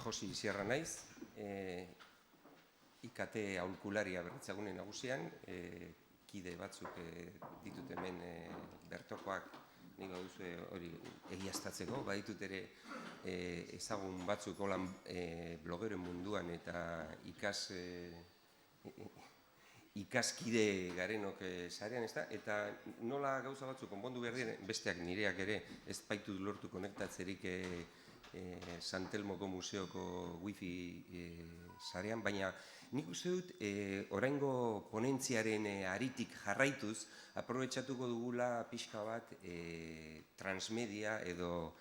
Josi Sierra naiz, IKT aholkularia Berritzegune nagusian, kide batzuk ditut hemen bertokoak, nik baduzu hori egiaztatzeko, baditut ere ezagun batzuk holan blogeren munduan eta ikaskide garenok sarean, eta nola gauza batzuk konpondu behar diren, besteak nireak ere ez baitut lortu konektatzerik San Telmoko museoko wifi sarean, baina nik uste dut oraingo ponentziaren aritik jarraituz aprobetxatuko dugula pixka bat transmedia edo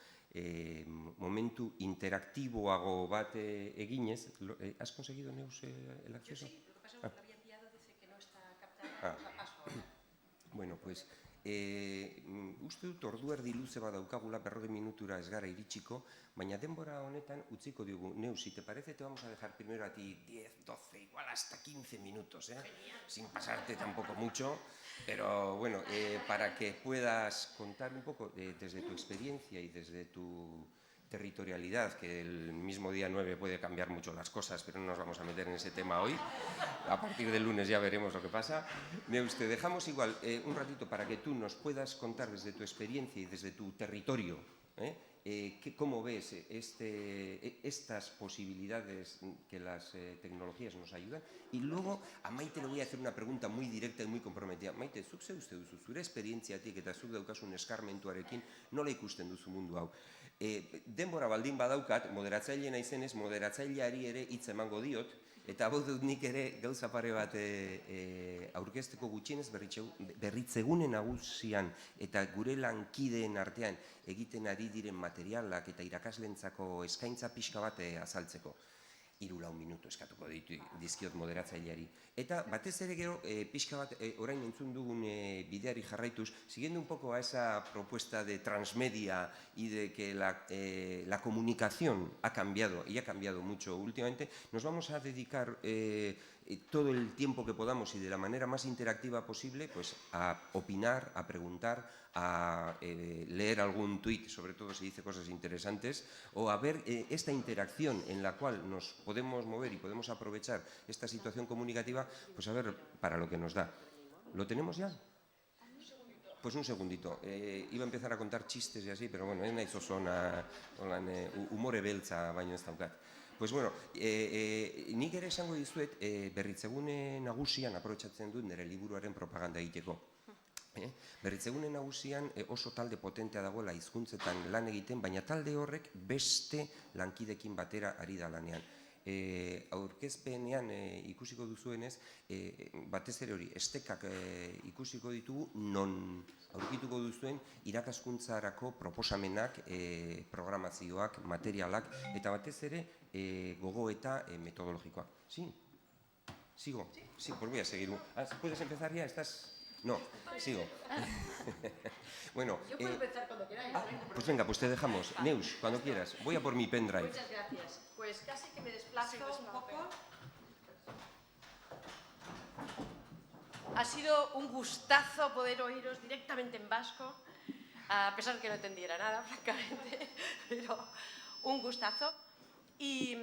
momentu interaktiboago bat eginez. ¿Has conseguido, Neus, el acceso? Yo sí, lo que pasa es que lo había enviado, dice que no está captada, la paso ahora. Bueno, pues, uste dut ordu erdi luze bat daukagula, 40 minutura ez gara iritsiko, baina denbora honetan utziko digu. Neus, si te parece, te vamos a dejar primero a ti 10, 12, igual hasta 15 minutos, sin pasarte tampoco mucho, pero bueno, para que puedas contar un poco desde tu experiencia y desde tu territorialidad, que el mismo día 9 puede cambiar mucho las cosas, pero no nos vamos a meter en ese tema hoy. A partir del lunes ya veremos lo que pasa. Neus, te dejamos igual un ratito para que tú nos puedas contar desde tu experiencia y desde tu territorio, cómo ves estas posibilidades que las tecnologías nos ayudan. Y luego a Maite le voy a hacer una pregunta muy directa y muy comprometida. Maite, zuk ze uste duzu, zure esperientziatik eta zuk daukasun eskarmentuarekin nola ikusten duzu mundu hau? Denbora baldin badaukat, moderatzaile naizenez, moderatzaileari ere hitz emango diot, eta hau dut nik ere gauza pare bat aurkezteko gutxienez Berritzegune nagusian eta gure lankideen artean egiten ari diren materialak eta irakaslentzako eskaintza pixka bat azaltzeko. 3-4 minutu eskatuko dizkiot moderatzaileari. Eta batez ere gero, pixka bat, orain entzun dugun bideari jarraituz, siguiendo un poco a esa propuesta de transmedia y de que la comunicación ha cambiado, y ha cambiado mucho últimamente, nos vamos a dedicar todo el tiempo que podamos y de la manera más interactiva posible, pues a opinar, a preguntar, a leer algún tuit, sobre todo si dice cosas interesantes, o a ver esta interacción en la cual nos podemos mover y podemos aprovechar esta situación comunicativa, pues a ver para lo que nos da. ¿Lo tenemos ya? Pues un segundito. Iba a empezar a contar chistes y así, pero bueno, ez naiz oso humore beltza baino ez daukat. Pues bueno, nik ere esango dizuet Berritzegune nagusian aprobetxatzen dut nire liburuaren propaganda egiteko. Berritzegune nagusian oso talde potentea dagoela hizkuntzetan lan egiten, baina talde horrek beste lankidekin batera ari da lanean. Aurkezpenean ikusiko duzuenez, batez ere hori, estekak ikusiko ditugu, non aurkituko duzuen irakaskuntzarako proposamenak, programazioak, materialak, eta batez ere gogoeta metodologikoak. ¿Sí? ¿Sigo? Sí, pues voy a seguir. ¿Puedes empezar ya? ¿Estás...? No, sigo. Bueno, yo puedo empezar cuando queráis. Pues venga, pues te dejamos. Neus, cuando quieras. Voy a por mi pendrive. Muchas gracias. Pues casi que me desplazo un poco. Ha sido un gustazo poder oíros directamente en vasco, a pesar de que no entendiera nada, francamente, pero un gustazo. Y,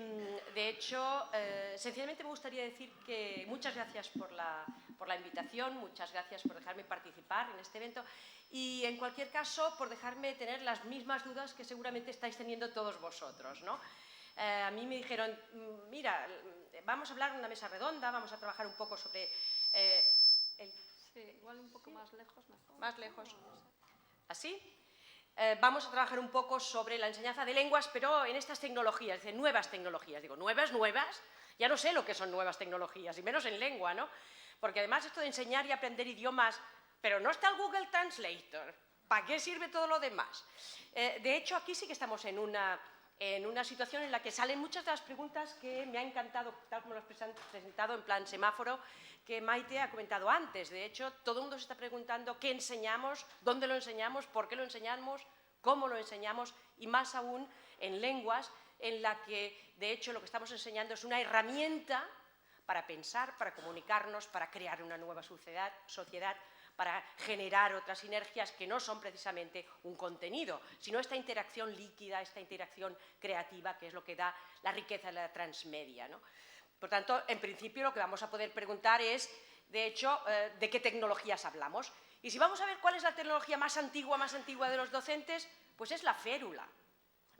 de hecho, sencillamente me gustaría decir que muchas gracias por la invitación, muchas gracias por dejarme participar en este evento y, en cualquier caso, por dejarme tener las mismas dudas que seguramente estáis teniendo todos vosotros, ¿no? A mí me dijeron, mira, vamos a hablar en una mesa redonda, vamos a trabajar un poco sobre... Sí, igual un poco más lejos, mejor. Más lejos. ¿Así? Vamos a trabajar un poco sobre la enseñanza de lenguas, pero en estas tecnologías, de nuevas tecnologías. Digo, nuevas, ya no sé lo que son nuevas tecnologías, y menos en lengua, ¿no? Porque además esto de enseñar y aprender idiomas, pero no está el Google Translator, ¿para qué sirve todo lo demás? De hecho, aquí sí que estamos en una situación en la que salen muchas de las preguntas que me ha encantado, tal como lo has presentado en plan semáforo, que Maite ha comentado antes. De hecho, todo el mundo se está preguntando qué enseñamos, dónde lo enseñamos, por qué lo enseñamos, cómo lo enseñamos, y más aún en lenguas en la que, de hecho, lo que estamos enseñando es una herramienta para pensar, para comunicarnos, para crear una nueva sociedad, para generar otras sinergias que no son precisamente un contenido, sino esta interacción líquida, esta interacción creativa, que es lo que da la riqueza de la transmedia, ¿no? Por tanto, en principio lo que vamos a poder preguntar es, de hecho, de qué tecnologías hablamos. Y si vamos a ver cuál es la tecnología más antigua de los docentes, pues es la férula.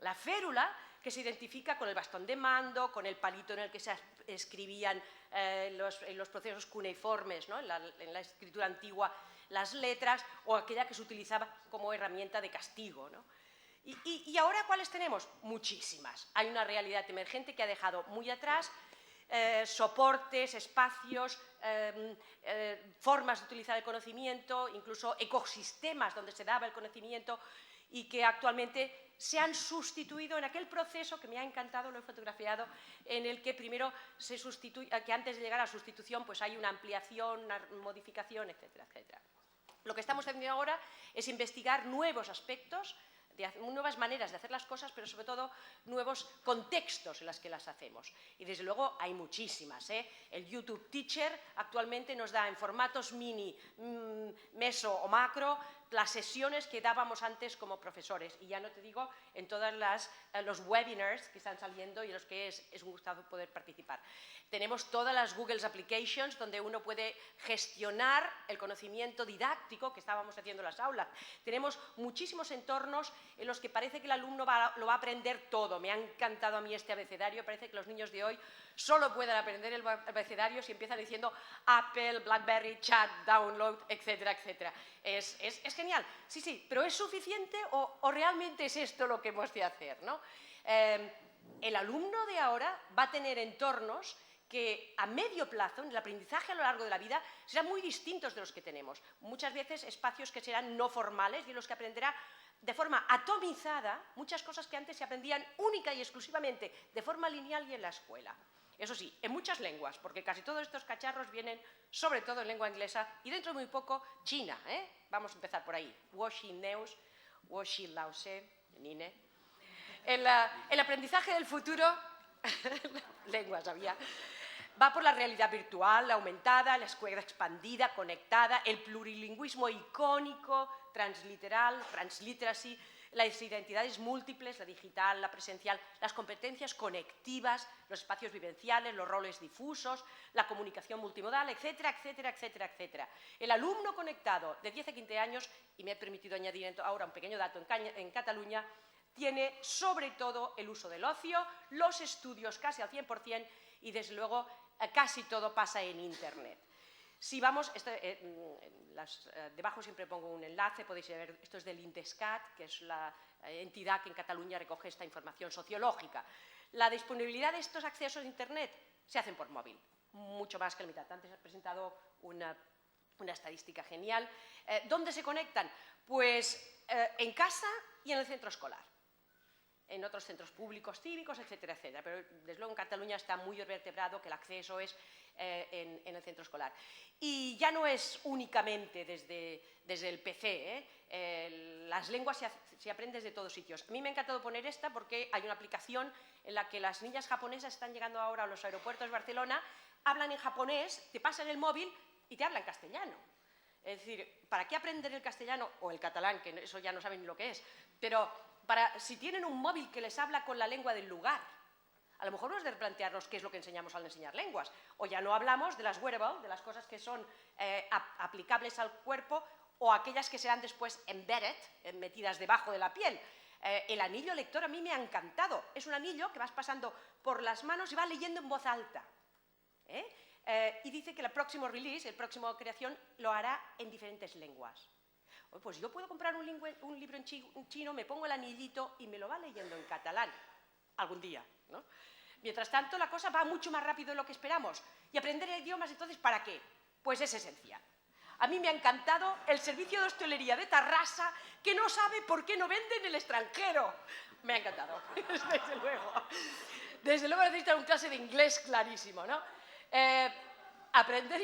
La férula, que se identifica con el bastón de mando, con el palito en el que se escribían en los procesos cuneiformes, ¿no? en la escritura antigua, las letras, o aquella que se utilizaba como herramienta de castigo, ¿no? Y ahora, ¿cuáles tenemos? Muchísimas. Hay una realidad emergente que ha dejado muy atrás soportes, espacios, formas de utilizar el conocimiento, incluso ecosistemas donde se daba el conocimiento, y que actualmente se han sustituido en aquel proceso que me ha encantado, lo he fotografiado, en el que primero se sustituye, que antes de llegar a la sustitución pues hay una ampliación, una modificación, etcétera, etcétera. Lo que estamos haciendo ahora es investigar nuevos aspectos, nuevas maneras de hacer las cosas, pero sobre todo nuevos contextos en los que las hacemos. Y desde luego hay muchísimas, ¿eh? El YouTube Teacher actualmente nos da en formatos mini, meso o macro las sesiones que dábamos antes como profesores. Y ya no te digo en todos los webinars que están saliendo y en los que es un gusto poder participar. Tenemos todas las Google Applications donde uno puede gestionar el conocimiento didáctico que estábamos haciendo en las aulas. Tenemos muchísimos entornos en los que parece que el alumno lo va a aprender todo. Me ha encantado a mí este abecedario. Parece que los niños de hoy solo pueden aprender el abecedario si empiezan diciendo Apple, BlackBerry, Chat, Download, etcétera, etcétera. Es genial. Sí, sí, pero ¿es suficiente o realmente es esto lo que hemos de hacer, ¿no? El alumno de ahora va a tener entornos que a medio plazo, en el aprendizaje a lo largo de la vida, serán muy distintos de los que tenemos. Muchas veces espacios que serán no formales y en los que aprenderá de forma atomizada muchas cosas que antes se aprendían única y exclusivamente de forma lineal y en la escuela. Eso sí, en muchas lenguas, porque casi todos estos cacharros vienen sobre todo en lengua inglesa y dentro de muy poco China, ¿eh? Vamos a empezar por ahí. Woshi Neus, Woshi Lause, Nine. El aprendizaje del futuro, lenguas había, va por la realidad virtual, la aumentada, la escuela expandida, conectada, el plurilingüismo icónico, transliteral, transliteracy, las identidades múltiples, la digital, la presencial, las competencias conectivas, los espacios vivenciales, los roles difusos, la comunicación multimodal, etcétera, etcétera, etcétera, etcétera. El alumno conectado de 10 a 15 años, y me he permitido añadir ahora un pequeño dato en Cataluña, tiene sobre todo el uso del ocio, los estudios casi al 100% y, desde luego, casi todo pasa en Internet. Si vamos, debajo siempre pongo un enlace, podéis ver, esto es del INDESCAT, que es la entidad que en Cataluña recoge esta información sociológica. La disponibilidad de estos accesos a Internet se hacen por móvil, mucho más que la mitad. Antes he presentado una estadística genial. ¿Dónde se conectan? Pues en casa y en el centro escolar. En otros centros públicos, cívicos, etcétera, etcétera. Pero, desde luego, en Cataluña está muy vertebrado que el acceso es en el centro escolar. Y ya no es únicamente desde el PC, ¿eh? Las lenguas se aprenden desde todos sitios. A mí me ha encantado poner esta porque hay una aplicación en la que las niñas japonesas están llegando ahora a los aeropuertos de Barcelona, hablan en japonés, te pasan el móvil y te hablan castellano. Es decir, ¿para qué aprender el castellano o el catalán, que eso ya no saben ni lo que es? Pero si tienen un móvil que les habla con la lengua del lugar, a lo mejor no es de replantearnos qué es lo que enseñamos al enseñar lenguas. O ya no hablamos de las wearables, de las cosas que son aplicables al cuerpo, o aquellas que serán después embedded, metidas debajo de la piel. El anillo lector a mí me ha encantado. Es un anillo que vas pasando por las manos y vas leyendo en voz alta. Y dice que el próximo release, el próximo creación, lo hará en diferentes lenguas. Pues yo puedo comprar un libro en chino, me pongo el anillito y me lo va leyendo en catalán algún día, ¿no? Mientras tanto, la cosa va mucho más rápido de lo que esperamos. Y aprender idiomas, entonces, ¿para qué? Pues es esencial. A mí me ha encantado el servicio de hostelería de Tarrasa, que no sabe por qué no vende en el extranjero. Me ha encantado, desde luego. Desde luego necesitan un clase de inglés clarísimo, ¿no? Aprender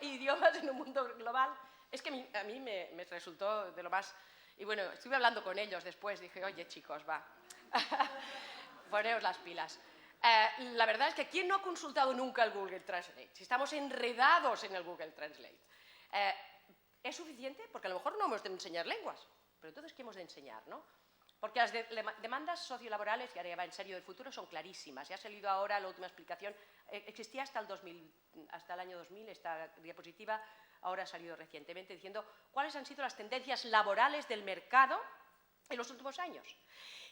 idiomas en un mundo global es que a mí me resultó de lo más... Y bueno, estuve hablando con ellos después, dije, oye chicos, va, poneos las pilas. La verdad es que ¿quién no ha consultado nunca el Google Translate? Si estamos enredados en el Google Translate. ¿Es suficiente? Porque a lo mejor no hemos de enseñar lenguas, pero entonces, ¿qué hemos de enseñar, no? Porque las demandas sociolaborales, y ahora va en serio del futuro, son clarísimas. Ya ha salido ahora la última explicación. Existía hasta el año 2000 esta diapositiva, ahora ha salido recientemente diciendo cuáles han sido las tendencias laborales del mercado en los últimos años.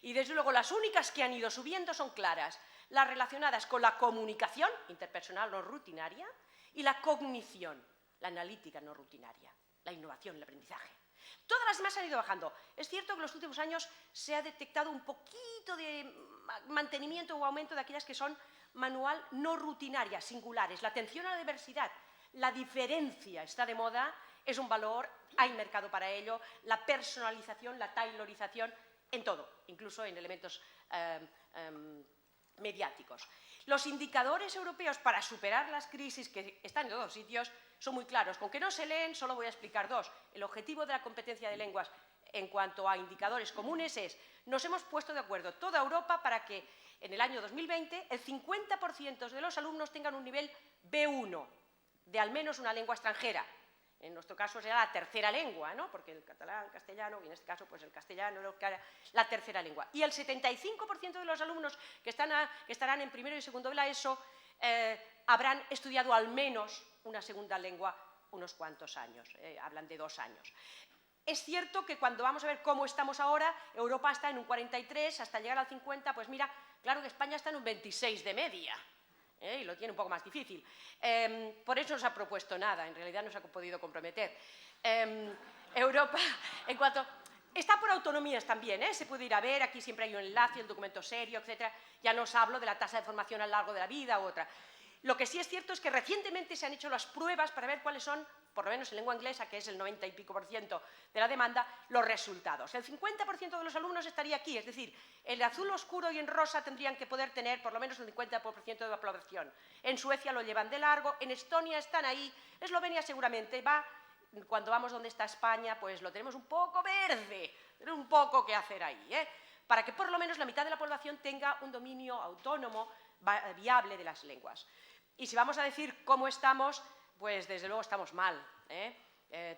Y desde luego las únicas que han ido subiendo son claras, las relacionadas con la comunicación interpersonal no rutinaria y la cognición, la analítica no rutinaria, la innovación, el aprendizaje. Todas las demás han ido bajando. Es cierto que en los últimos años se ha detectado un poquito de mantenimiento o aumento de aquellas que son manual no rutinarias, singulares. La atención a la diversidad, la diferencia está de moda, es un valor, hay mercado para ello, la personalización, la tailorización, en todo, incluso en elementos mediáticos. Los indicadores europeos para superar las crisis que están en todos sitios son muy claros. Con que no se leen, solo voy a explicar dos. El objetivo de la competencia de lenguas en cuanto a indicadores comunes es, nos hemos puesto de acuerdo toda Europa para que en el año 2020 el 50% de los alumnos tengan un nivel B1 de al menos una lengua extranjera. En nuestro caso será la tercera lengua, ¿no? Porque el catalán, castellano, y en este caso pues el castellano, la tercera lengua. Y el 75% de los alumnos que estarán en primero y segundo de la ESO habrán estudiado al menos una segunda lengua unos cuantos años, hablan de 2 años. Es cierto que cuando vamos a ver cómo estamos ahora, Europa está en un 43, hasta llegar al 50, pues mira, claro que España está en un 26 de media. Y lo tiene un poco más difícil. Por eso no se ha propuesto nada, en realidad no se ha podido comprometer. Europa, en cuanto... Está por autonomías también, se puede ir a ver, aquí siempre hay un enlace, el documento serio, etc. Ya no os hablo de la tasa de formación a lo largo de la vida u otra. Lo que sí es cierto es que recientemente se han hecho las pruebas para ver cuáles son, por lo menos en lengua inglesa, que es el 90 y pico % de la demanda, los resultados. El 50% de los alumnos estaría aquí, es decir, el azul oscuro y en rosa tendrían que poder tener por lo menos el 50% de la población. En Suecia lo llevan de largo, en Estonia están ahí, Eslovenia seguramente va, cuando vamos donde está España, pues lo tenemos un poco verde, tenemos un poco que hacer ahí, para que por lo menos la mitad de la población tenga un dominio autónomo viable de las lenguas. Y si vamos a decir cómo estamos, pues desde luego estamos mal.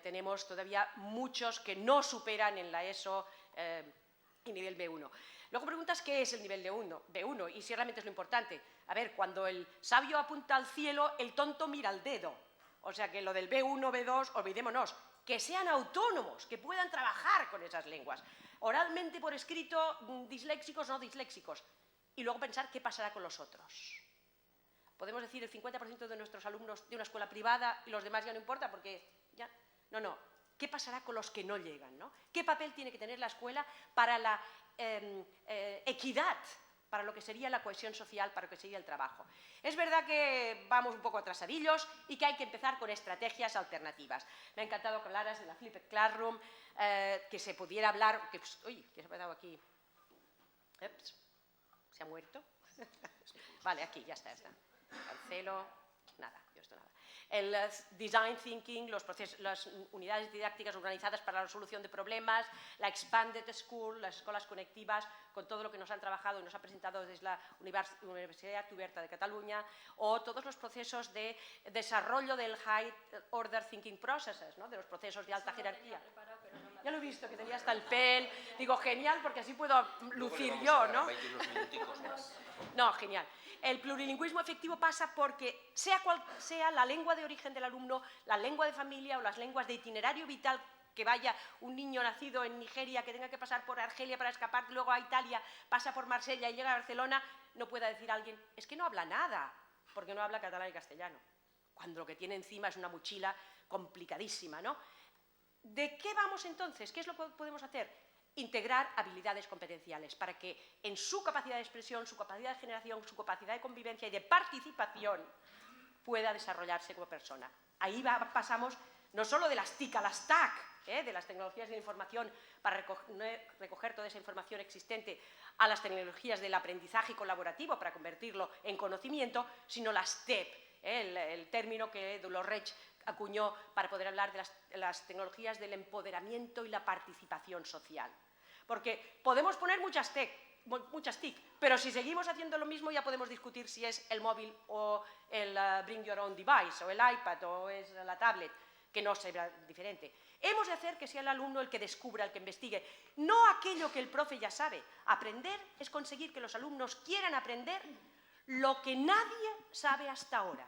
Tenemos todavía muchos que no superan en la ESO el nivel B1. Luego preguntas qué es el nivel de B1 y si realmente es lo importante. A ver, cuando el sabio apunta al cielo, el tonto mira al dedo. O sea que lo del B1, B2, olvidémonos. Que sean autónomos, que puedan trabajar con esas lenguas. Oralmente, por escrito, disléxicos, no disléxicos. Y luego pensar qué pasará con los otros. Podemos decir el 50% de nuestros alumnos de una escuela privada y los demás ya no importa porque ya... No. ¿Qué pasará con los que no llegan, ¿no? ¿Qué papel tiene que tener la escuela para la equidad, para lo que sería la cohesión social, para lo que sería el trabajo? Es verdad que vamos un poco atrasadillos y que hay que empezar con estrategias alternativas. Me ha encantado que hablaras de la Flipped Classroom, que se pudiera hablar... uy, ¿qué se ha quedado aquí? Ups, ¿se ha muerto? Vale, aquí, ya está. Cancelo, nada, yo esto nada. El design thinking, las unidades didácticas organizadas para la resolución de problemas, la expanded school, las escuelas conectivas, con todo lo que nos han trabajado y nos ha presentado desde la Universidad Oberta de Cataluña, o todos los procesos de desarrollo del high order thinking processes, ¿no? De los procesos de alta jerarquía. Ya lo he visto, que tenía hasta el PEL. Digo, genial, porque así puedo lucir yo, ¿no? No, genial. El plurilingüismo efectivo pasa porque, sea cual sea la lengua de origen del alumno, la lengua de familia o las lenguas de itinerario vital, que vaya un niño nacido en Nigeria que tenga que pasar por Argelia para escapar, luego a Italia, pasa por Marsella y llega a Barcelona, no pueda decir alguien, es que no habla nada, porque no habla catalán y castellano, cuando lo que tiene encima es una mochila complicadísima, ¿no? ¿De qué vamos entonces? ¿Qué es lo que podemos hacer? Integrar habilidades competenciales para que en su capacidad de expresión, su capacidad de generación, su capacidad de convivencia y de participación pueda desarrollarse como persona. Ahí pasamos no solo de las TIC a las TAC, de las tecnologías de la información para recoger toda esa información existente, a las tecnologías del aprendizaje colaborativo para convertirlo en conocimiento, sino las TEP, el término que Dolores acuñó para poder hablar de las tecnologías del empoderamiento y la participación social. Porque podemos poner muchas TIC, pero si seguimos haciendo lo mismo ya podemos discutir si es el móvil o el Bring Your Own Device, o el iPad o es la tablet. que no será diferente. Hemos de hacer que sea el alumno el que descubra, el que investigue, no aquello que el profe ya sabe. Aprender es conseguir que los alumnos quieran aprender lo que nadie sabe hasta ahora.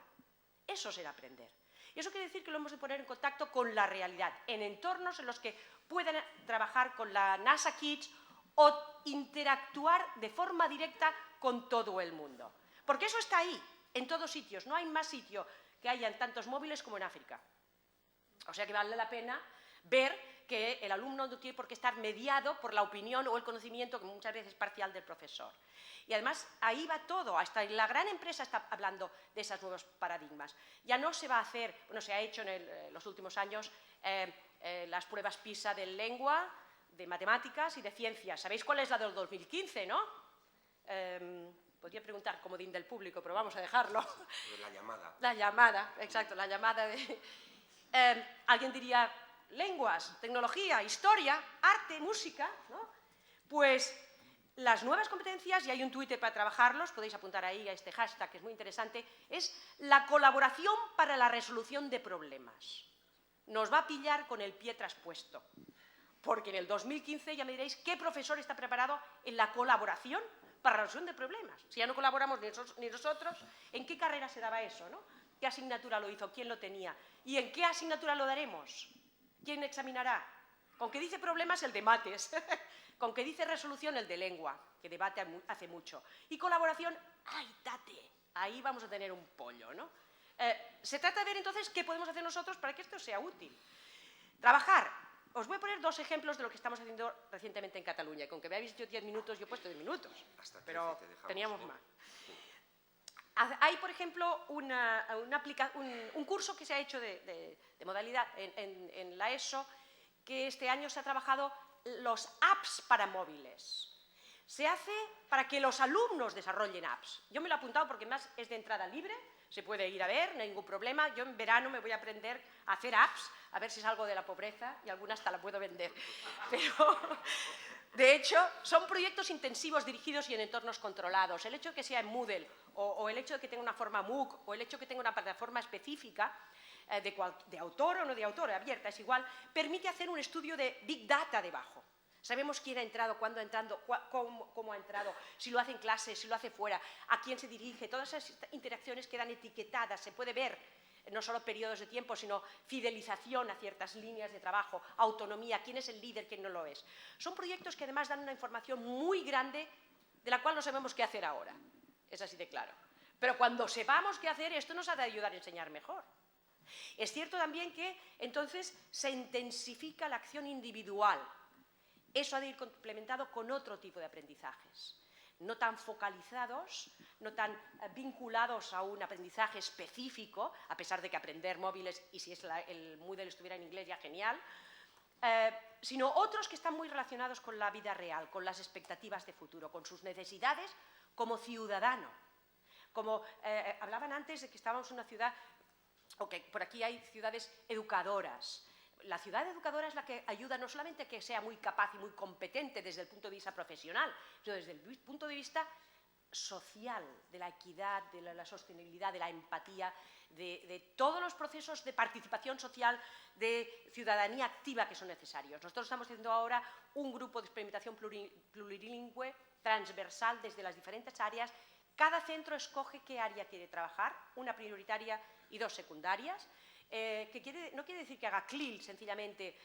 Eso será aprender. Y eso quiere decir que lo hemos de poner en contacto con la realidad, en entornos en los que puedan trabajar con la NASA Kids o interactuar de forma directa con todo el mundo. Porque eso está ahí, en todos sitios. No hay más sitio que hayan tantos móviles como en África. O sea que vale la pena ver que el alumno no tiene por qué estar mediado por la opinión o el conocimiento, que muchas veces es parcial, del profesor. Y además ahí va todo, hasta la gran empresa está hablando de esos nuevos paradigmas. Ya no se va a hacer, bueno, se ha hecho en los últimos años las pruebas PISA de lengua, de matemáticas y de ciencias. ¿Sabéis cuál es la del 2015, no? Podría preguntar comodín del público, pero vamos a dejarlo. La llamada. La llamada, exacto, la llamada de... alguien diría lenguas, tecnología, historia, arte, música, ¿no? Pues las nuevas competencias, y hay un Twitter para trabajarlos, podéis apuntar ahí a este hashtag que es muy interesante, es la colaboración para la resolución de problemas. Nos va a pillar con el pie traspuesto, porque en el 2015 ya me diréis qué profesor está preparado en la colaboración para la resolución de problemas. Si ya no colaboramos ni nosotros, ¿en qué carrera se daba eso, no? ¿Qué asignatura lo hizo? ¿Quién lo tenía? ¿Y en qué asignatura lo daremos? ¿Quién examinará? Con que dice problemas el de mates, con que dice resolución el de lengua, que debate hace mucho. Y colaboración, ¡ay, date! Ahí vamos a tener un pollo, ¿no? Se trata de ver entonces qué podemos hacer nosotros para que esto sea útil. Trabajar. Os voy a poner dos ejemplos de lo que estamos haciendo recientemente en Cataluña. Con que me habéis dicho 10 minutos, yo he puesto 10 minutos, pero teníamos más. Hay, por ejemplo, un curso que se ha hecho de modalidad en la ESO, que este año se ha trabajado los apps para móviles. Se hace para que los alumnos desarrollen apps. Yo me lo he apuntado porque más es de entrada libre, se puede ir a ver, no hay ningún problema. Yo en verano me voy a aprender a hacer apps, a ver si salgo de la pobreza y alguna hasta la puedo vender. Pero, de hecho, son proyectos intensivos dirigidos y en entornos controlados. El hecho de que sea en Moodle o el hecho de que tenga una forma MOOC o el hecho de que tenga una plataforma específica de autor o no de autor, abierta, es igual, permite hacer un estudio de Big Data debajo. Sabemos quién ha entrado, cuándo ha entrado, cómo ha entrado, si lo hace en clase, si lo hace fuera, a quién se dirige. Todas esas interacciones quedan etiquetadas, se puede ver no solo periodos de tiempo, sino fidelización a ciertas líneas de trabajo, autonomía, quién es el líder, quién no lo es. Son proyectos que además dan una información muy grande de la cual no sabemos qué hacer ahora. Es así de claro. Pero cuando sepamos qué hacer, esto nos ha de ayudar a enseñar mejor. Es cierto también que entonces se intensifica la acción individual. Eso ha de ir complementado con otro tipo de aprendizajes, no tan focalizados, no tan vinculados a un aprendizaje específico, a pesar de que aprender móviles, y si el Moodle estuviera en inglés ya genial, sino otros que están muy relacionados con la vida real, con las expectativas de futuro, con sus necesidades como ciudadano. Como hablaban antes de que estábamos en una ciudad, o que por aquí hay ciudades educadoras. La ciudad educadora es la que ayuda no solamente a que sea muy capaz y muy competente desde el punto de vista profesional, sino desde el punto de vista social, de la equidad, de la sostenibilidad, de la empatía, de todos los procesos de participación social, de ciudadanía activa que son necesarios. Nosotros estamos haciendo ahora un grupo de experimentación plurilingüe, transversal, desde las diferentes áreas. Cada centro escoge qué área quiere trabajar, una prioritaria y dos secundarias. No quiere decir que haga CLIL sencillamente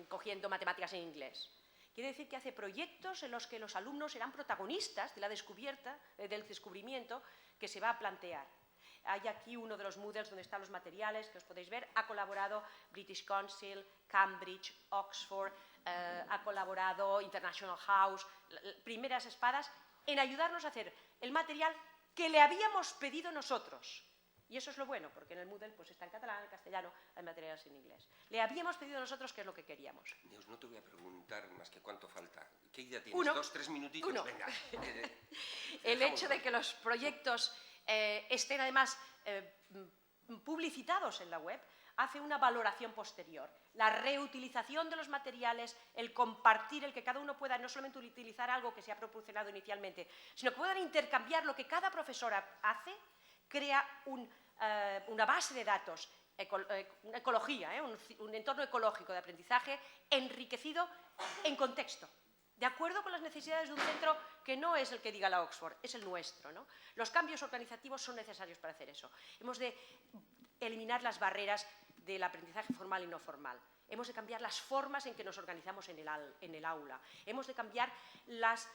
cogiendo matemáticas en inglés. Quiere decir que hace proyectos en los que los alumnos serán protagonistas de la descubierta, del descubrimiento que se va a plantear. Hay aquí uno de los Moodles donde están los materiales que os podéis ver. Ha colaborado British Council, Cambridge, Oxford, ha colaborado International House, Primeras Espadas, en ayudarnos a hacer el material que le habíamos pedido nosotros. Y eso es lo bueno, porque en el Moodle pues, está en catalán, en castellano, hay materiales en inglés. Le habíamos pedido nosotros qué es lo que queríamos. Neus, no te voy a preguntar más que cuánto falta. ¿Qué idea tienes? Uno. 2, 3 minutitos. Uno. Venga. El hecho de que los proyectos estén además publicitados en la web hace una valoración posterior. La reutilización de los materiales, el compartir, el que cada uno pueda no solamente utilizar algo que se ha proporcionado inicialmente, sino que puedan intercambiar lo que cada profesora hace, crea una base de datos una ecología, un entorno ecológico de aprendizaje enriquecido en contexto, de acuerdo con las necesidades de un centro que no es el que diga la Oxford, es el nuestro, ¿no? Los cambios organizativos son necesarios para hacer eso. Hemos de eliminar las barreras del aprendizaje formal y no formal. Hemos de cambiar las formas en que nos organizamos en el aula. Hemos de cambiar las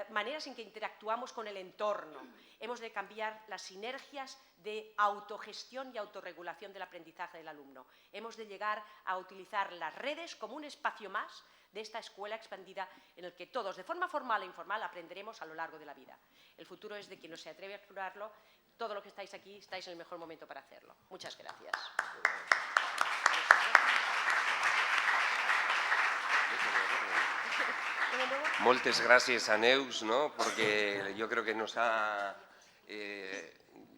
maneras en que interactuamos con el entorno. Hemos de cambiar las sinergias de autogestión y autorregulación del aprendizaje del alumno. Hemos de llegar a utilizar las redes como un espacio más de esta escuela expandida en el que todos, de forma formal e informal, aprenderemos a lo largo de la vida. El futuro es de quien no se atreve a explorarlo. Todo lo que estáis aquí, estáis en el mejor momento para hacerlo. Muchas gracias. Moltes gràcies a Neus, ¿no? Porque yo creo que nos ha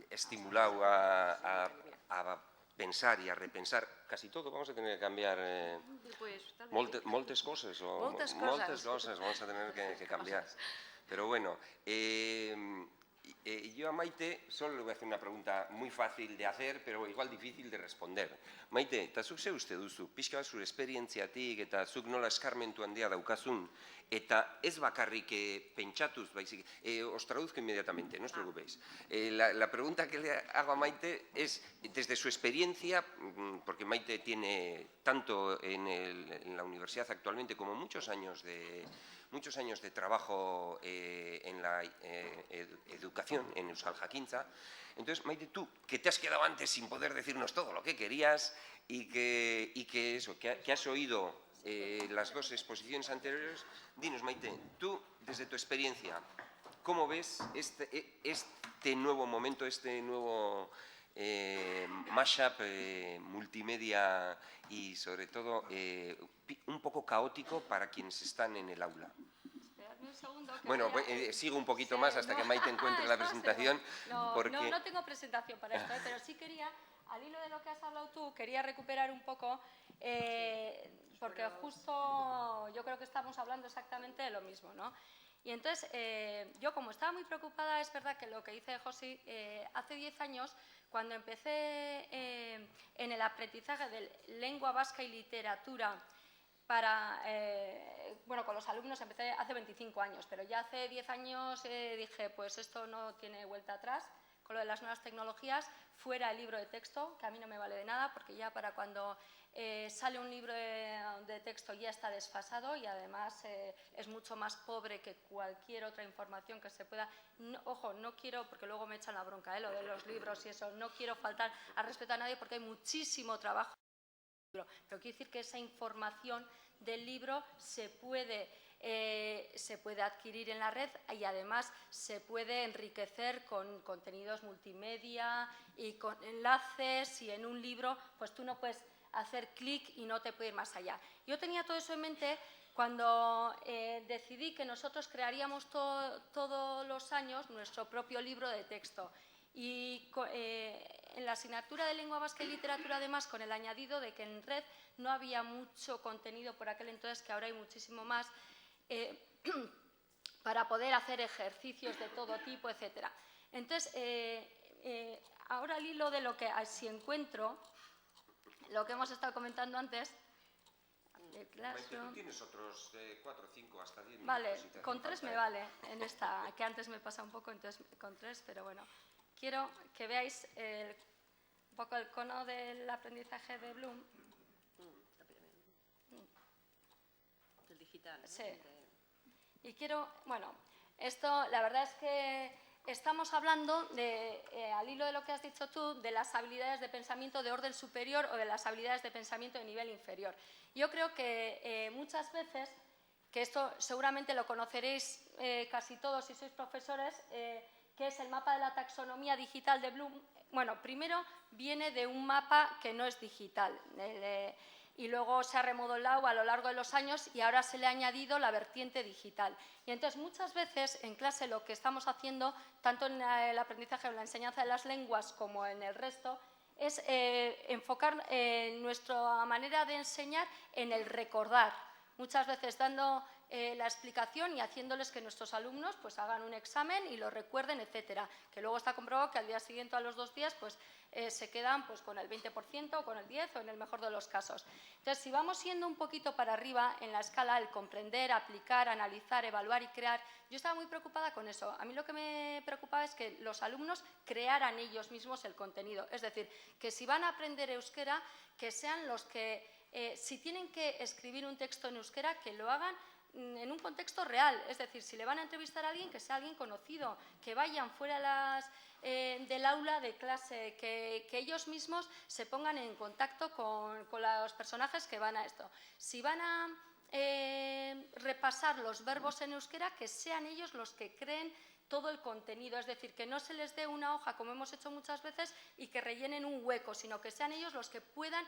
estimulado a pensar y a repensar casi todo. Vamos a tener que cambiar moltes cosas. Moltes cosas vamos a tener que cambiar. Pero bueno, yo a Maite solo le voy a hacer una pregunta muy fácil de hacer, pero igual difícil de responder. Maite, eta zuk ze uste duzu, pixka bat zure esperientziatik eta zuk nola eskarmentu handia daukazun, eta ez bakarrik pentsatuz, baizik, os traduzco inmediatamente, no os preocupéis. La pregunta que le hago a Maite es, desde su experiencia, porque Maite tiene tanto en la universidad actualmente como muchos años de trabajo en la educación en Euskal Jakintza. Entonces, Maite, tú, que te has quedado antes sin poder decirnos todo lo que querías y que has oído las dos exposiciones anteriores, dinos, Maite, tú, desde tu experiencia, ¿cómo ves este nuevo momento, este nuevo mashup multimedia y, sobre todo, un poco caótico para quienes están en el aula? Esperadme un segundo. Bueno, sigo un poquito más hasta que Maite encuentre la presentación. No tengo presentación para esto, pero sí quería, al hilo de lo que has hablado tú, quería recuperar un poco, porque justo yo creo que estamos hablando exactamente de lo mismo, ¿no? Y entonces, yo como estaba muy preocupada, es verdad que lo que dice Josi, hace 10 años, cuando empecé en el aprendizaje de lengua vasca y literatura con los alumnos, empecé hace 25 años, pero ya hace 10 años dije, pues esto no tiene vuelta atrás, con lo de las nuevas tecnologías, fuera el libro de texto, que a mí no me vale de nada, porque ya para cuando sale un libro de texto ya está desfasado y además es mucho más pobre que cualquier otra información que se pueda. Ojo, no quiero, porque luego me echan la bronca, lo de los libros y eso, no quiero faltar al respeto a nadie porque hay muchísimo trabajo. Pero quiero decir que esa información del libro se puede adquirir en la red y además se puede enriquecer con contenidos multimedia y con enlaces, y en un libro pues tú no puedes hacer clic y no te puede ir más allá. Yo tenía todo eso en mente cuando decidí que nosotros crearíamos todos los años nuestro propio libro de texto. Y en la asignatura de lengua vasca y literatura, además, con el añadido de que en red no había mucho contenido por aquel entonces, que ahora hay muchísimo más, para poder hacer ejercicios de todo tipo, etc. Entonces, ahora al hilo de lo que si encuentro, lo que hemos estado comentando antes, Maite, tú tienes otros 4, 5, hasta 10 minutos. Vale, si te con hace 3 falta, me vale, en esta, que antes me pasa un poco, entonces con 3, pero bueno. Quiero que veáis un poco el cono del aprendizaje de Bloom. El digital, ¿no? Sí. Y quiero, bueno, esto la verdad es que estamos hablando, al hilo de lo que has dicho tú, de las habilidades de pensamiento de orden superior o de las habilidades de pensamiento de nivel inferior. Yo creo que muchas veces, que esto seguramente lo conoceréis casi todos si sois profesores, que es el mapa de la taxonomía digital de Bloom. Bueno, primero viene de un mapa que no es digital y luego se ha remodelado a lo largo de los años y ahora se le ha añadido la vertiente digital. Y entonces muchas veces en clase lo que estamos haciendo, tanto en el aprendizaje o en la enseñanza de las lenguas como en el resto, es enfocar nuestra manera de enseñar en el recordar. muchas veces dando la explicación y haciéndoles que nuestros alumnos pues hagan un examen y lo recuerden, etcétera, que luego está comprobado que al día siguiente, a los 2 días, pues se quedan pues con el 20%, con el 10% o en el mejor de los casos. Entonces, si vamos yendo un poquito para arriba en la escala, el comprender, aplicar, analizar, evaluar y crear, yo estaba muy preocupada con eso. A mí lo que me preocupaba es que los alumnos crearan ellos mismos el contenido, es decir, que si van a aprender euskera, que sean los que, si tienen que escribir un texto en euskera, que lo hagan en un contexto real, es decir, si le van a entrevistar a alguien, que sea alguien conocido, que vayan fuera del aula de clase, que ellos mismos se pongan en contacto con los personajes que van a esto. Si van a repasar los verbos en euskera, que sean ellos los que creen todo el contenido, es decir, que no se les dé una hoja, como hemos hecho muchas veces, y que rellenen un hueco, sino que sean ellos los que puedan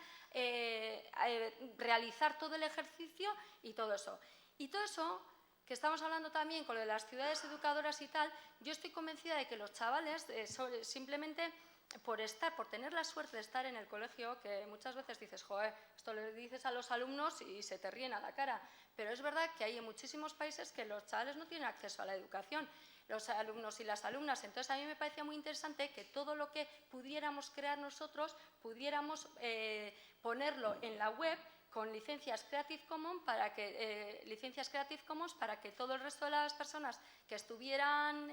realizar todo el ejercicio y todo eso. Y todo eso, que estamos hablando también con lo de las ciudades educadoras y tal, yo estoy convencida de que los chavales, simplemente por tener la suerte de estar en el colegio, que muchas veces dices, joder, esto le dices a los alumnos y se te ríen a la cara, pero es verdad que hay en muchísimos países que los chavales no tienen acceso a la educación, los alumnos y las alumnas. Entonces, a mí me parecía muy interesante que todo lo que pudiéramos crear nosotros, pudiéramos ponerlo en la web con licencias Creative Commons para que todo el resto de las personas que estuvieran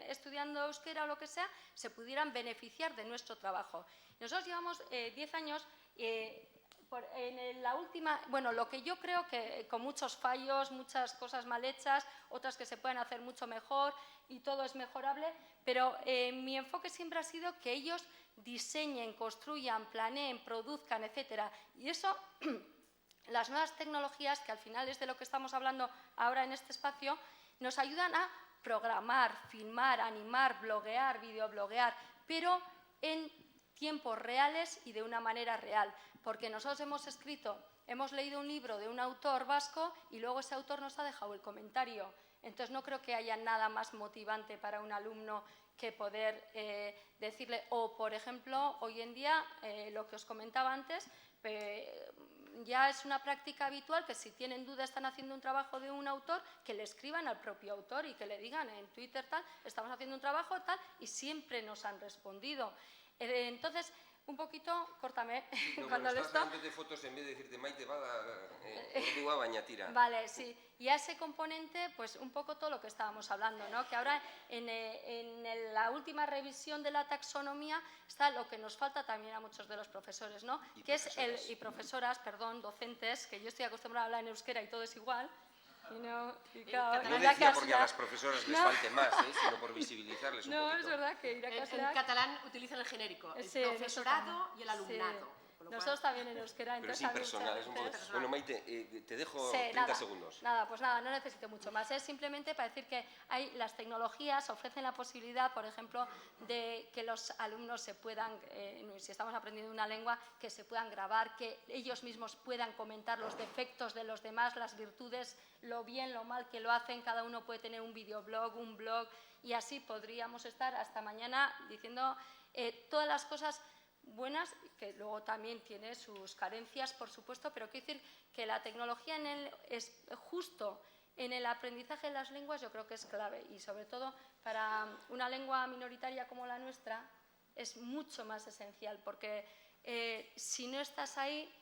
estudiando euskera o lo que sea, se pudieran beneficiar de nuestro trabajo. Nosotros llevamos 10 años en la última, bueno, lo que yo creo que con muchos fallos, muchas cosas mal hechas, otras que se pueden hacer mucho mejor y todo es mejorable, pero mi enfoque siempre ha sido que ellos diseñen, construyan, planeen, produzcan, etcétera. Y eso, las nuevas tecnologías, que al final es de lo que estamos hablando ahora en este espacio, nos ayudan a programar, filmar, animar, bloguear, videobloguear, pero en tiempos reales y de una manera real. Porque nosotros hemos leído un libro de un autor vasco y luego ese autor nos ha dejado el comentario. Entonces, no creo que haya nada más motivante para un alumno que poder decirle, o por ejemplo, hoy en día, lo que os comentaba antes, ya es una práctica habitual que si tienen duda, están haciendo un trabajo de un autor, que le escriban al propio autor y que le digan en Twitter tal, estamos haciendo un trabajo tal, y siempre nos han respondido. Entonces, un poquito, córtame, No, cuando bueno, esto... estás dándote fotos en vez de decirte Maite bada ordua baina tira. Vale, sí. Y a ese componente, pues un poco todo lo que estábamos hablando, ¿no? Que ahora en la última revisión de la taxonomía está lo que nos falta también a muchos de los profesores, ¿no? Y profesoras, perdón, docentes, que yo estoy acostumbrada a hablar en euskera y todo es igual. No decía porque a las profesoras les falte más, sino por visibilizarles un poquito. No, es verdad que en catalán utilizan el genérico, el Sí, profesorado y el alumnado. Sí. Nosotros también en euskera. Pero es impersonal, es un poco... Bueno, Maite, te dejo Sí, 30 segundos. Pues nada, no necesito mucho más. Es simplemente para decir que las tecnologías ofrecen la posibilidad, por ejemplo, de que los alumnos se puedan, si estamos aprendiendo una lengua, que se puedan grabar, que ellos mismos puedan comentar los defectos de los demás, las virtudes, lo bien, lo mal que lo hacen. Cada uno puede tener un videoblog, un blog, y así podríamos estar hasta mañana diciendo todas las cosas buenas, que luego también tiene sus carencias, por supuesto, pero quiero decir que la tecnología es justo en el aprendizaje de las lenguas, yo creo que es clave, y sobre todo para una lengua minoritaria como la nuestra es mucho más esencial, porque si no estás ahí,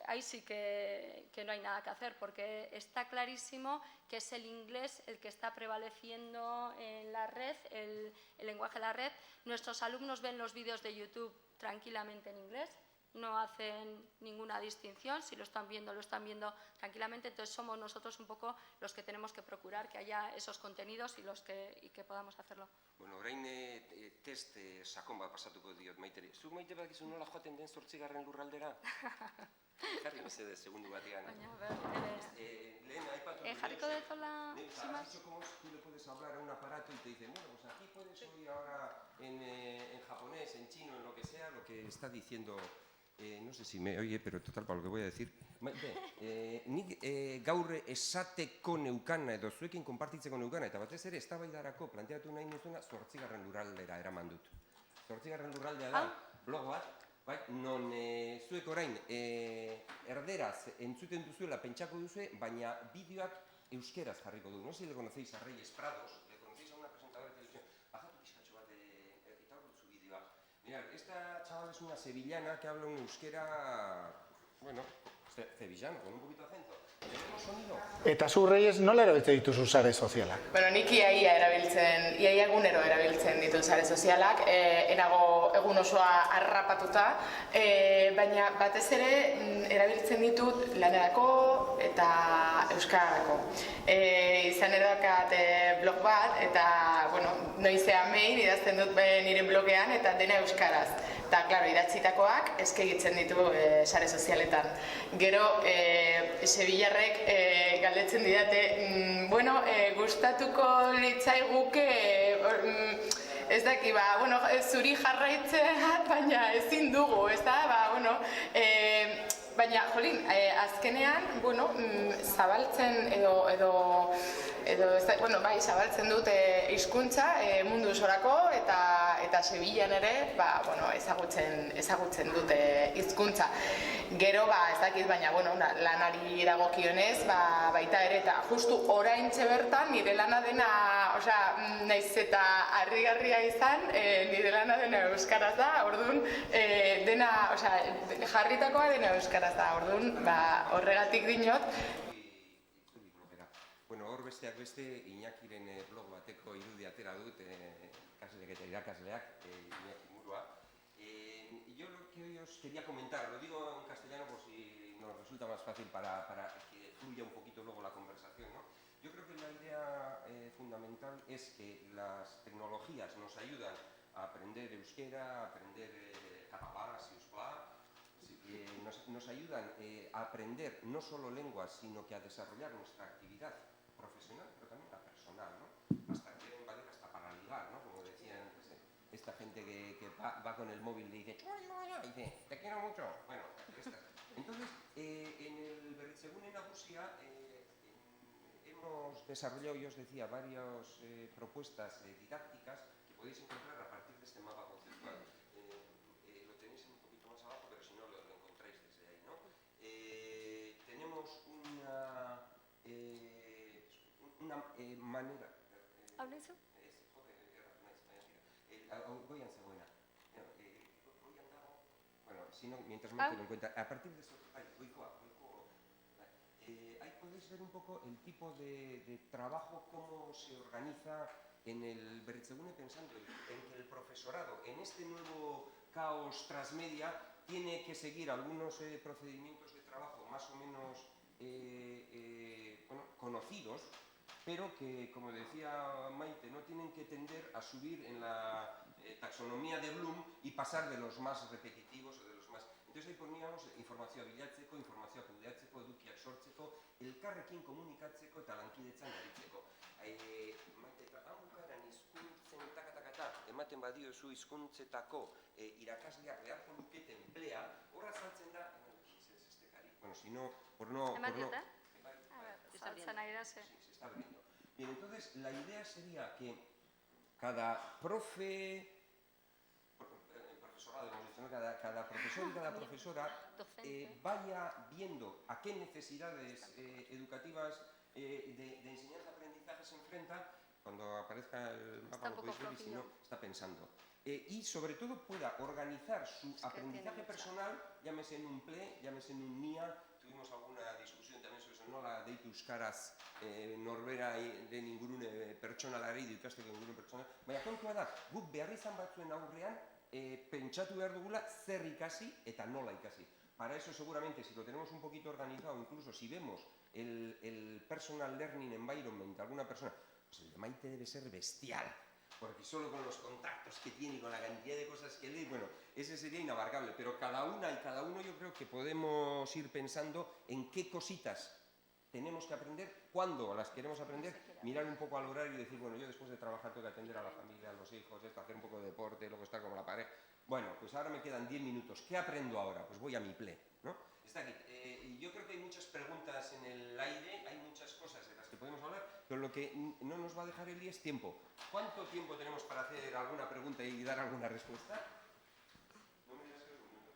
ahí sí que no hay nada que hacer, porque está clarísimo que es el inglés el que está prevaleciendo en la red, el lenguaje de la red. Nuestros alumnos ven los vídeos de YouTube tranquilamente en inglés, no hacen ninguna distinción, si lo están viendo tranquilamente. Entonces somos nosotros un poco los que tenemos que procurar que haya esos contenidos y que podamos hacerlo. Bueno, orain test sakon bat pasatuko diot Maiteri. Zuk Maite badakizu nola joaten den 8. lurraldera? Jarri mesedez, segundu batean. Lehen aipatu jarriko dut hola, sin más. ¿Has dicho cómo tú le puedes hablar a un aparato y te dicen, bueno, pues aquí puedes oír ahora en japonés, en chino, en lo que sea, lo que está diciendo... no sé si me oye, pero total, para lo que voy a decir. Nik gaur esateko neukana edo zuekin konpartitzeko neukana, eta batez ere eztabaidarako planteatu nahi nuzuna 8. lurraldera eraman dut. 8. lurraldea da blog bat, bai, non zuek orain erderaz entzuten duzuela pentsako duzue, baina bideoak euskeraz jarriko du. No sé si le conocéis a Reyes Prados, le conocéis a una presentadora de televisión. Bajatu pizkatxo bat eta hor duzu bideoa. Mirad, esta chavala es una sevillana que habla un euskera, bueno, sevillano, con un poquito de acento. ¿Tenemos sonido? Eta zu Reyes nola erabiltzen dituzu sare sozialak? Bueno, nik iaia egunero erabiltzen ditut sare sozialak, enago egun osoa harrapatuta, baina batez ere erabiltzen ditut lanerako eta euskararako. Izan edakat blog bat, eta noizean behin idazten dut nire blogean, eta dena euskaraz. Eta, klaro, idatzitakoak eskigitzen ditu sare sozialetan. Gero, sevillarrek galdetzen didate, gustatuko litzaiguke, ez daki, zuri jarraitzea, baina ezin dugu, ez da, baina, jolin, azkenean, zabaltzen zabaltzen dut hizkuntza mundu osorako eta Sevillan ere, ezagutzen dut hizkuntza. Gero, ez dakit, baina, lanari dagokionez, baita ere, eta justu oraintxe bertan, nire lana dena, naiz eta harrigarria izan, nire lana dena euskaraz da, orduan, jarritakoa dena euskaraz da, orduan, horregatik dinot. Bueno, hor besteak beste, Iñakiren blog bateko irudi atera dut, ikasleak eta irakasleak, Iñaki Murua. Yo lo que os quería comentar, lo digo en castellano por si nos resulta más fácil para que fluya un poquito luego la conversación, ¿no? Yo creo que la idea fundamental es que las tecnologías nos ayudan a aprender euskera, a aprender catalán, si us plau, nos ayudan a aprender no solo lenguas, sino que a desarrollar nuestra actividad profesional, pero también la personal, ¿no? Hasta quieren valer hasta para ligar, ¿no? Como decían esta gente que va con el móvil y dice, te quiero mucho. Bueno, estas. Entonces, en el Berritzegune Nagusia hemos desarrollado, yo os decía, varias propuestas didácticas que podéis encontrar a partir de este mapa conceptual. Lo tenéis un poquito más abajo, pero si no lo encontráis desde ahí, ¿no? Tenemos una manera... ¿Habla eso? Goian zegoena. Bueno, si no, mientras me tengo en cuenta, a partir de eso, ahí podéis ver un poco el tipo de trabajo, cómo se organiza en el Berritzegune, pensando en que el profesorado, en este nuevo caos transmedia, tiene que seguir algunos procedimientos de trabajo más o menos conocidos, pero que, como decía Maite, no tienen que tender a subir en la taxonomía de Bloom y pasar de los más repetitivos o de los más... Entonces ahí poníamos informazioa bilatzeko, informazioa kudeatzeko, edukiak sortzeko, elkarrekin komunikatzeko eta lankidetzan aritzeko. Maite, eta haukaran hizkuntzen ematen badiozu hizkuntzetako irakasleak beharko luketen emplea, horra saltzen da, bueno, si no, por no... Se está abriendo. Bien, entonces la idea sería que cada profesorado, hemos dicho, ¿no? Cada profesor y cada profesora vaya viendo a qué necesidades educativas de enseñanza-aprendizaje se enfrenta. Cuando aparezca el mapa lo podéis ver, y si no, está pensando. Y sobre todo pueda organizar su aprendizaje personal, llámese en un PLE, llámese en un NIA. Tuvimos alguna discusión también sobre eso, nola deitu euskaraz norbera den ingurune pertsonalari edo ikasteko ingurune pertsonal. Baina kontua da, guk beharrizan batzuen aurrean pentsatu behar dugula zer ikasi eta nola ikasi. Para eso seguramente, si lo tenemos un poquito organizado, incluso si vemos el personal learning environment de alguna persona, pues el de Maite debe ser bestial, porque solo con los contactos que tiene y con la cantidad de cosas que lee, bueno, ese sería inabarcable, pero cada una y cada uno yo creo que podemos ir pensando en qué cositas tenemos que aprender, cuándo las queremos aprender, mirar un poco al horario y decir, bueno, yo después de trabajar tengo que atender a la familia, a los hijos, hacer un poco de deporte, luego estar como la pareja. Bueno, pues ahora me quedan 10 minutos, ¿qué aprendo ahora? Pues voy a mi PLE, ¿no? Está aquí. Yo creo que hay muchas preguntas en el aire, hay muchas cosas de las que podemos hablar, pero lo que no nos va a dejar el día es tiempo. ¿Cuánto tiempo tenemos para hacer alguna pregunta y dar alguna respuesta? No me digas que los minutos.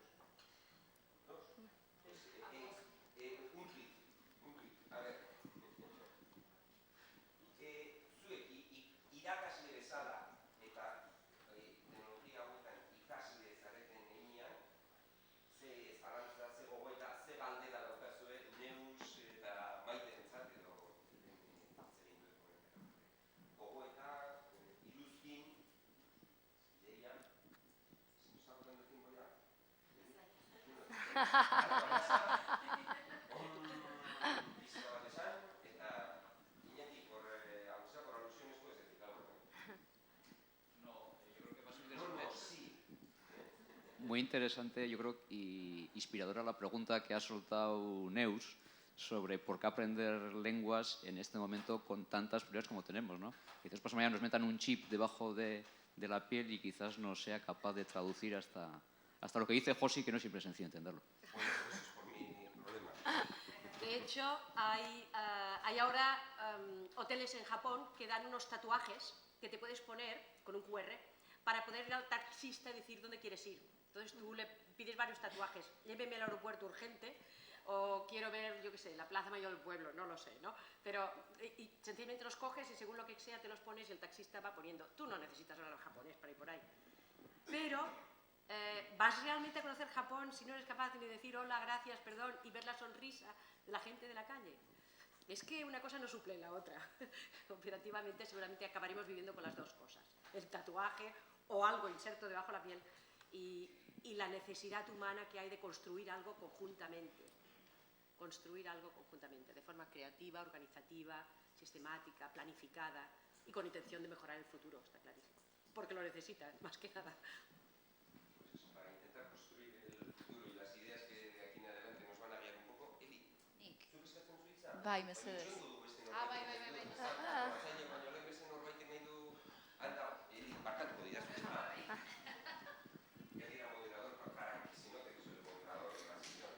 Muy interesante, yo creo, y inspiradora la pregunta que ha soltado Neus sobre por qué aprender lenguas en este momento con tantas prioridades como tenemos, ¿no? Quizás pasado mañana nos metan un chip debajo de la piel y quizás no sea capaz de traducir hasta lo que dice Josi, que no siempre es sencillo entenderlo. Bueno, eso es por mi problema. De hecho, hay ahora hoteles en Japón que dan unos tatuajes que te puedes poner con un QR para poder ir al taxista y decir dónde quieres ir. Entonces tú le pides varios tatuajes, lléveme al aeropuerto urgente, o quiero ver, yo qué sé, la Plaza Mayor del pueblo, no lo sé, ¿no? Pero y sencillamente los coges y según lo que sea te los pones y el taxista va poniendo. Tú no necesitas hablar japonés para ir por ahí. Pero vas realmente a conocer Japón si no eres capaz de decir hola, gracias, perdón y ver la sonrisa de la gente de la calle. Es que una cosa no suple la otra. Operativamente seguramente acabaremos viviendo con las dos cosas. El tatuaje o algo inserto debajo de la piel y la necesidad humana que hay de construir algo conjuntamente. Construir algo conjuntamente, de forma creativa, organizativa, sistemática, planificada y con intención de mejorar el futuro, está clarísimo. Porque lo necesita, más que nada. Pues eso, para intentar construir el futuro y las ideas que de aquí en adelante nos van a guiar un poco, Eli, ¿tú que estás en Suiza? Bai, mesedez. Bai. Baina baino lehen beste norbaitek nahi du anda, Eli, barkatuko didazu, ezta? Eli era moderador, para que se note que soy el moderador de la sesión.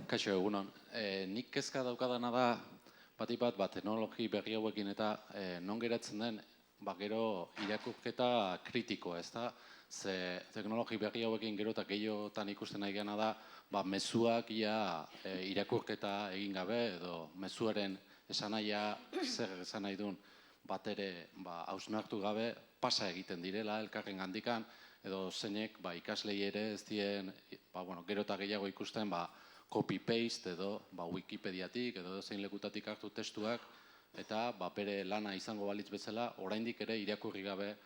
Kaixo, egunon. Nik kezka daukadana da, batik bat, teknologi berri hauekin eta non geratzen den, gero irakurketa kritikoa, ez da? Ze teknologi berri hauekin gero eta gehiotan ikusten nahi gana da, mezuak irakurketa egin gabe, edo mezuaren esanahia zer esan nahi duen bat ere hausnartu gabe, pasa egiten direla elkarren gandikan, edo zeinek ikaslei ere ez dien, gero eta gehiago ikusten, copy-paste edo Wikipediatik edo zein lekutatik hartu testuak eta bere lana izango balitz bezala, oraindik ere irakurri gabe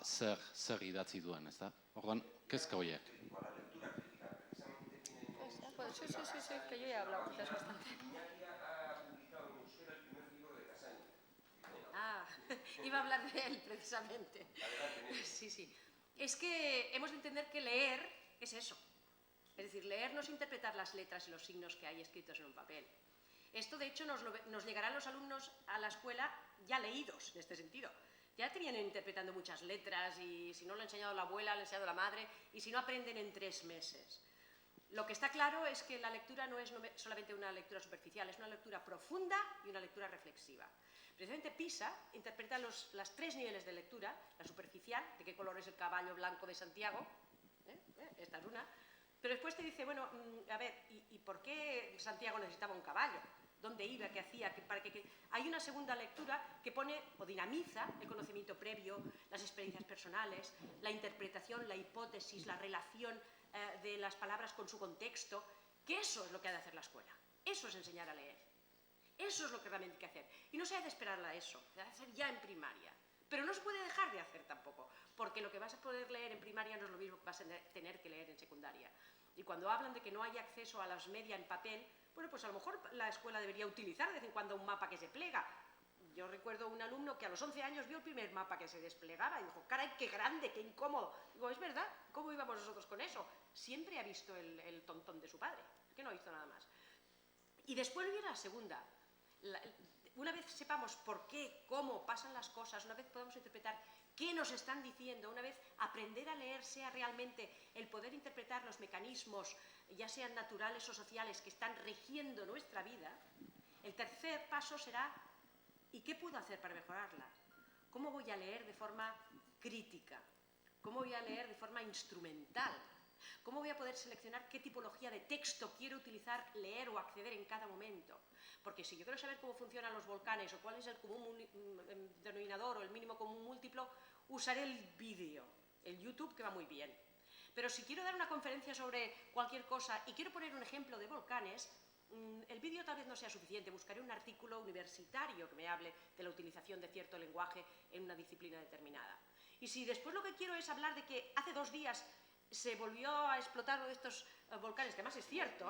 zer idatzi duen, ez da? Orduan, kezka horiek. Sí, que yo ya he hablado antes bastante. Iba a hablar de él, precisamente. Sí. Es que hemos de entender que leer es eso. Es decir, leer no es interpretar las letras y los signos que hay escritos en un papel. Esto, de hecho, nos llegarán los alumnos a la escuela ya leídos, en este sentido. Ya te vienen interpretando muchas letras y si no lo ha enseñado la abuela, lo ha enseñado la madre, y si no aprenden en 3 meses. Lo que está claro es que la lectura no es solamente una lectura superficial, es una lectura profunda y una lectura reflexiva. Precisamente PISA interpreta los 3 niveles de lectura, la superficial, de qué color es el caballo blanco de Santiago, esta es una, pero después te dice, bueno, a ver, ¿y por qué Santiago necesitaba un caballo? ¿Dónde iba? ¿Qué hacía? Hay una segunda lectura que pone o dinamiza el conocimiento previo, las experiencias personales, la interpretación, la hipótesis, la relación de las palabras con su contexto, que eso es lo que ha de hacer la escuela. Eso es enseñar a leer. Eso es lo que realmente hay que hacer. Y no se ha de esperar a eso, se ha de hacer ya en primaria. Pero no se puede dejar de hacer tampoco, porque lo que vas a poder leer en primaria no es lo mismo que vas a tener que leer en secundaria. Y cuando hablan de que no hay acceso a las media en papel, bueno, pues a lo mejor la escuela debería utilizar de vez en cuando un mapa que se plega. Yo recuerdo un alumno que a los 11 años vio el primer mapa que se desplegaba y dijo, caray, qué grande, qué incómodo. Digo, es verdad, ¿cómo íbamos nosotros con eso? Siempre ha visto el tontón de su padre, es que no ha visto nada más. Y después viene la segunda. Una vez sepamos por qué, cómo pasan las cosas, una vez podamos interpretar qué nos están diciendo, una vez aprender a leer sea realmente el poder interpretar los mecanismos, ya sean naturales o sociales, que están rigiendo nuestra vida, el tercer paso será ¿y qué puedo hacer para mejorarla? ¿Cómo voy a leer de forma crítica? ¿Cómo voy a leer de forma instrumental? ¿Cómo voy a poder seleccionar qué tipología de texto quiero utilizar, leer o acceder en cada momento? Porque si yo quiero saber cómo funcionan los volcanes o cuál es el común denominador o el mínimo común múltiplo, usaré el vídeo, el YouTube, que va muy bien. Pero si quiero dar una conferencia sobre cualquier cosa y quiero poner un ejemplo de volcanes, el vídeo tal vez no sea suficiente, buscaré un artículo universitario que me hable de la utilización de cierto lenguaje en una disciplina determinada. Y si después lo que quiero es hablar de que hace 2 días se volvió a explotar uno de estos volcanes, que además es cierto,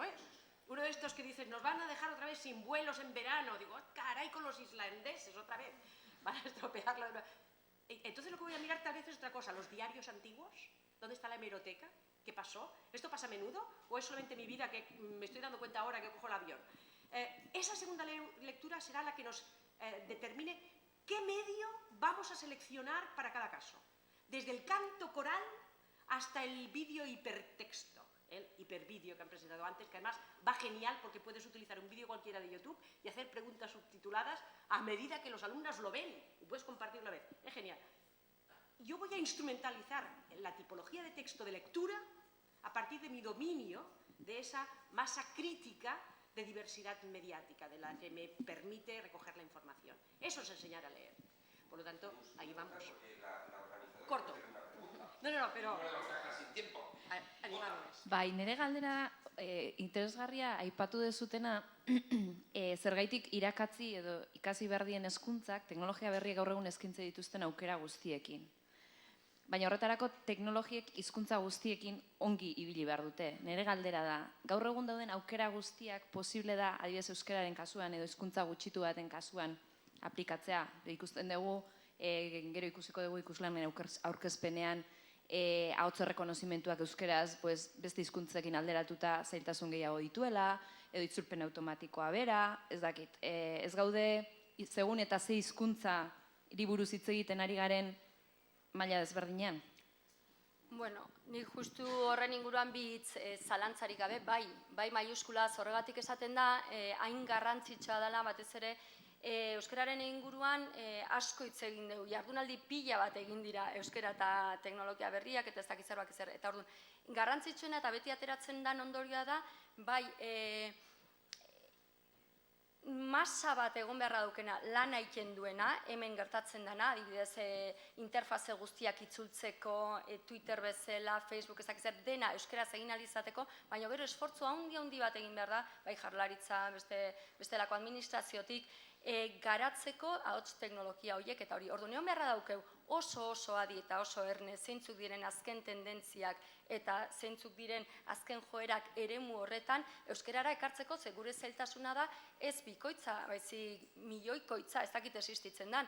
uno de estos que dicen, nos van a dejar otra vez sin vuelos en verano. Digo, caray, con los islandeses otra vez, van a estropearlo. Entonces lo que voy a mirar tal vez es otra cosa, los diarios antiguos, ¿dónde está la hemeroteca? ¿Qué pasó? ¿Esto pasa a menudo? ¿O es solamente mi vida que me estoy dando cuenta ahora que cojo el avión? Esa segunda lectura será la que nos determine qué medio vamos a seleccionar para cada caso. Desde el canto coral hasta el vídeo hipertexto, el hipervídeo que han presentado antes, que además va genial porque puedes utilizar un vídeo cualquiera de YouTube y hacer preguntas subtituladas a medida que los alumnos lo ven y puedes compartir una vez. Es genial. Yo voy a instrumentalizar la tipología de texto de lectura a partir de mi dominio de esa masa crítica de diversidad mediática, de la que me permite recoger la información. Eso es enseñar a leer. Por lo tanto, ahí vamos. Corto. No, pero... Animadores. Bai, nire galdera interesgarria aipatu dezutena zergaitik irakatzi edo ikasi behar dien hezkuntzak teknologia berriek gaur egun eskaintzen dituzten aukera guztiekin. Baina horretarako teknologiek hizkuntza guztiekin ongi ibili behar dute. Nire galdera da, gaur egun dauden aukera guztiak posible da, adibidez euskararen kasuan edo hizkuntza gutxitu baten kasuan aplikatzea. Ikusten dugu, gero ikusiko dugu ikuslanen aurkezpenean, ahots errekonozimentuak euskeraz beste hizkuntzekin alderatuta zailtasun gehiago dituela, edo itzulpen automatikoa bera, ez dakit. Ez gaude, segun eta ze hizkuntza buruz hitz egiten ari garen maila desberdinean? Bueno, nik justu horren inguruan bi hitz zalantzarik gabe, bai maiuskulaz horregatik esaten da, hain garrantzitsua dela batez ere, euskararen inguruan asko hitz egin dugu, jardunaldi pila bat egin dira euskara eta teknologia berriak eta ez dakiz zerbak ezer. Eta orduan, garrantzitsuena eta beti ateratzen den ondorioa da, bai masa bat egon beharra dukena lan egiten duena, hemen gertatzen dena, adibidez interfaze guztiak itzultzeko, Twitter bezala, Facebook ezak zer, dena euskaraz egin ahal izateko, baina gero esfortzu handi bat egin behar da, bai jaurlaritza, bestelako administraziotik, garatzeko ahots teknologia horiek eta hori. Orduan, egon beharra daukeu oso adi eta oso erne zeintzuk diren azken tendentziak eta zeintzuk diren azken joerak eremu horretan euskarara ekartzeko, ze gure zailtasuna da ez bikoitza, baizik milioikoitza, ez dakit existitzen dan.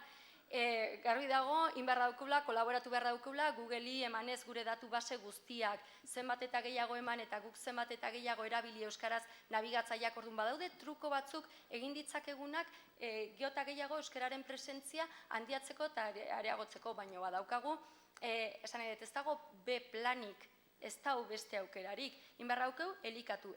Garbi dago, inberra daukula, kolaboratu behar daukula, Googleri emanez gure datu base guztiak, zenbat eta gehiago eman eta guk zenbat eta gehiago erabili euskaraz nabigatzaileak orduan badaude, truko batzuk egin ditzakegunak geota gehiago euskararen presentzia handiatzeko eta areagotzeko, baino badaukagu, esan edet ez dago B planik, ez dau beste aukerarik. Inberra daukeu, elikatu.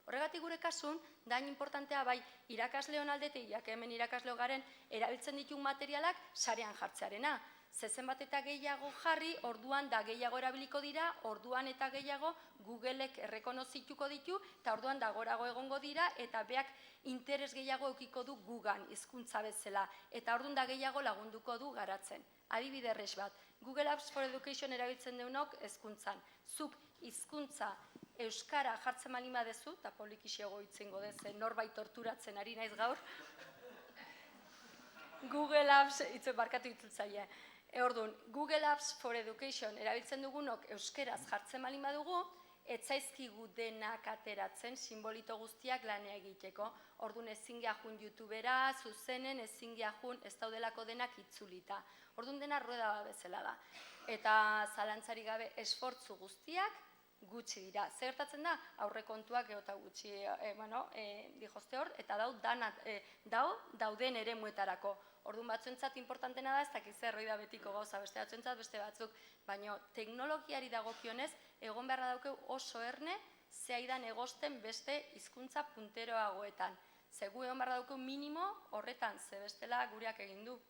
Horregatik gure kasun, dain importantea bai irakasleon aldetik, jak hemen irakasleo garen, erabiltzen ditun materialak sarean jartzearena. Zezen bat eta gehiago jarri, orduan da gehiago erabiliko dira, orduan eta gehiago Googleek errekonozituko ditu, eta orduan da gorago egongo dira, eta beak interes gehiago eukiko du Googlean hizkuntza bezala, eta orduan da gehiago lagunduko du garatzen. Adibide errez bat, Google Apps for Education erabiltzen deunok hezkuntzan. Zuk hizkuntza euskara jartzen malima dezu, eta polikixiago itzengo dezen norbait torturatzen ari naiz gaur. Google Apps, barkatu itzultzaile. Orduan, Google Apps for Education erabiltzen dugunok euskeraz jartzen malima dugu, etzaizkigu denak ateratzen simbolito guztiak lanea egiteko. Orduan ezin gehiagun YouTubera, zuzenen, ezin gehiagun ez daudelako denak itzulita. Orduan dena rueda bezala da. Eta zalantzari gabe esfortzu guztiak gutxi dira. Zer gertatzen da? Aurrekontuak geota gutxi dijozte hor, eta dauden ere muetarako. Orduan batzuentzat importantena da, ez dakiz zerroi da betiko gauza, beste batzuentzat beste batzuk, baina teknologiari dagokionez, egon beharra daukeu oso erne, zehaidan egosten beste hizkuntza punteroagoetan. Zegu egon beharra daukeu minimo horretan, ze bestela gureak egin du.